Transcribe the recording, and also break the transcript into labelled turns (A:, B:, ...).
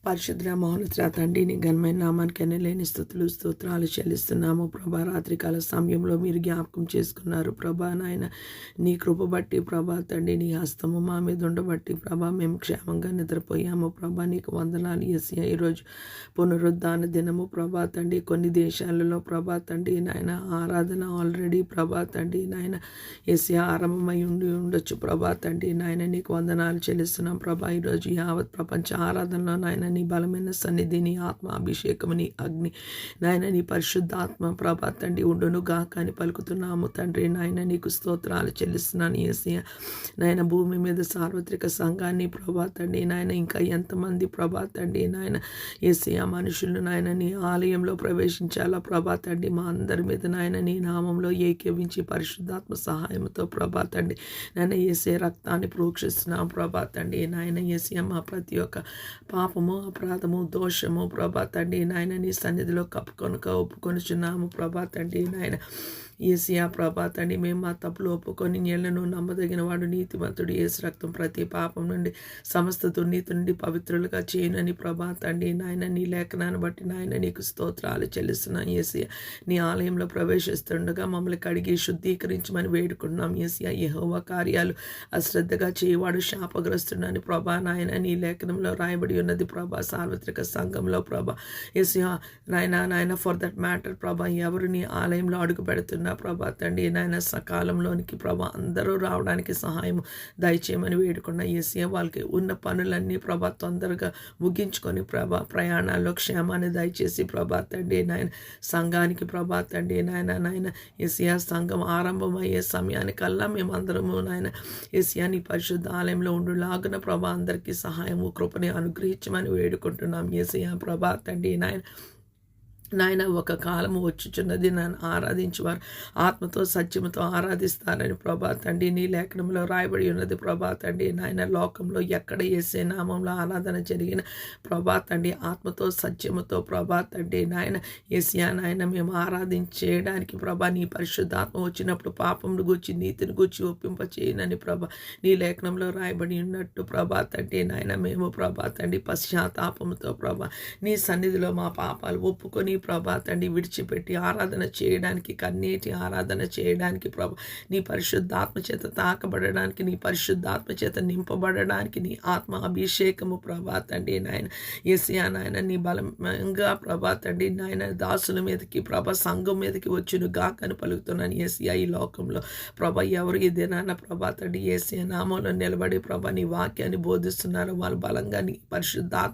A: పరిశుద్ర మహోన్నత తండ్రి నీ ఘనమైన నామానికి లేని స్థుతులు స్తోత్రాలు చెల్లిస్తున్నాము ప్రభా. రాత్రికాల సమయంలో మీరు జ్ఞాపకం చేసుకున్నారు ప్రభా. నాయన నీ కృప బట్టి ప్రభా తండ్రి నీ హస్తము మా మీద ఉండబట్టి ప్రభా మేము క్షేమంగా నిద్రపోయాము ప్రభా. నీకు వందనాలు యేసయ్యా. ఈరోజు పునరుద్ధాన దినము ప్రభా తండ్రి. కొన్ని దేశాలలో ప్రభా తండ్రి నాయన ఆరాధన ఆల్రెడీ ప్రభా తండ్రి నాయన యేసయ్యా ఆరంభమై ఉండొచ్చు ప్రభా తండ్రి నాయన. నీకు వందనాలు చెల్లిస్తున్నాం ప్రభా. ఈరోజు యావత్ ప్రపంచ ఆరాధనలో నాయన నీ బలమైన సన్నిధి, నీ ఆత్మ అభిషేకము, నీ అగ్ని నాయన, నీ పరిశుద్ధాత్మ ప్రభా తండ్రి ఉండును గాక అని పలుకుతున్నాము తండ్రి నాయన. నీకు స్తోత్రాలు చెల్లిస్తున్నాను యేసయ్యా. నాయన భూమి మీద సార్వత్రిక సంఘాన్ని ప్రభా తండ్రి నాయన, ఇంకా ఎంతమంది ప్రభా తండ్రి నాయన యేసయ్యా మనుషులు నాయన నీ ఆలయంలో ప్రవేశించాలా ప్రభా తండ్రి. మా అందరి మీద నాయన నీ నామంలో ఏకీవించి పరిశుద్ధాత్మ సహాయంతో ప్రభా తండ్రి నాయన యేసయ్య రక్తాన్ని ప్రోక్షిస్తున్నాం ప్రభా తండ్రి నాయన. యేసయ్య మా ప్రతి ఒక్క పాపము అపరాధము దోషము ప్రభా తండ్రి నాయన నీ సన్నిధిలో ఒప్పుకొనుచున్నాము ప్రభా తండ్రి నాయన. యేసయ్యా ప్రభా తండ్రి మేము మా తప్పులు ఒప్పుకొని నీళ్లను నమ్మదగిన వాడు నీతిమంతుడు యేసు రక్తం ప్రతి పాపం నుండి సమస్త దుర్నీతి నుండి పవిత్రులుగా చేయనని ప్రభా తండ్రి నాయన. నీ లేఖనాన్ని బట్టి నాయన నీకు స్తోత్రాలు చెల్లిస్తున్నాం యేసయ్యా. నీ ఆలయంలో ప్రవేశిస్తుండగా మమ్మల్ని కడిగి శుద్ధీకరించమని వేడుకున్నాం యేసయ్యా. యెహోవా కార్యాలు అశ్రద్ధగా చేయవాడు శాపగ్రస్తుడని ప్రభా నాయన నీ లేఖనంలో రాయబడి ఉన్నది ప్రభా. సార్వత్రిక సంఘంలో ప్రభా యేసయ్యా నాయన ఫర్ దట్ మ్యాటర్ ప్రభా ఎవరు నీ ఆలయంలో అడుగు పెడుతున్నా ప్రభా తండ్రి నాయన సకాలంలోనికి ప్రభా అందరూ రావడానికి సహాయం దయచేయమని వేడుకున్న యేసయ్యా. వాళ్ళకి ఉన్న పనులన్నీ ప్రభా తొందరగా ముగించుకొని ప్రభా ప్రయాణాల్లో క్షేమాన్ని దయచేసి ప్రభా తండ్రి నాయన. సంఘానికి ప్రభా తండ్రి నాయన యేసయ్యా సంఘం ఆరంభమయ్యే సమయానికల్లా మేమందరము నాయన యేసయ్యా నీ పరిశుద్ధ ఆలయంలో ఉండులాగున ప్రభా అందరికీ సహాయము కృపని అనుగ్రహించమని వేడుకుంటున్నాం యేసయ్యా ప్రభా తండ్రి నాయన. ఒక కాలము వచ్చుచున్నది నన్ను ఆరాధించేవారు ఆత్మతో సత్యముతో ఆరాధిస్తారని ప్రభా తండ్రి నీ లేఖనంలో రాయబడి ఉన్నది ప్రభా తండ్రి నాయన. లోకంలో ఎక్కడ యేసే నామంలో ఆరాధన జరిగిన ప్రభా తండ్రి ఆత్మతో సత్యముతో ప్రభా తండ్రి నాయన యేసయ్యా నాయన మేము ఆరాధించేయడానికి ప్రభా నీ పరిశుద్ధాత్మ వచ్చినప్పుడు పాపమును గూర్చి నీతిని గూర్చి ఒప్పింపచేయనని ప్రభా నీ లేఖనంలో రాయబడి ఉన్నట్టు ప్రభా తండ్రి నాయన మేము ప్రభా తండ్రి పశ్చాత్తాపముతో ప్రభా నీ సన్నిధిలో మా పాపాలు ఒప్పుకొని ప్రభా తండ్రి విడిచిపెట్టి ఆరాధన చేయడానికి కన్నీటి ఆరాధన చేయడానికి ప్రభా నీ పరిశుద్ధాత్మ చేత తాకబడడానికి నీ పరిశుద్ధాత్మ చేత నింపబడడానికి నీ ఆత్మ అభిషేకము ప్రభా తండ్రి నాయన యేసయ్యా నాయన నీ బలంగా ప్రభా తండ్రి నాయన దాసుల మీదకి ప్రభా సంఘం మీదకి వచ్చును గాకని పలుకుతున్నాను యేసయ్యా. ఈ లోకంలో ప్రభా ఎవరు ఈ దినాన ప్రభా తండ్రి యేసయ్యా నామంలో నిలబడి ప్రభా నీ వాక్యాన్ని బోధిస్తున్నారో వాళ్ళు బలంగా నీ పరిశుద్ధాత్మ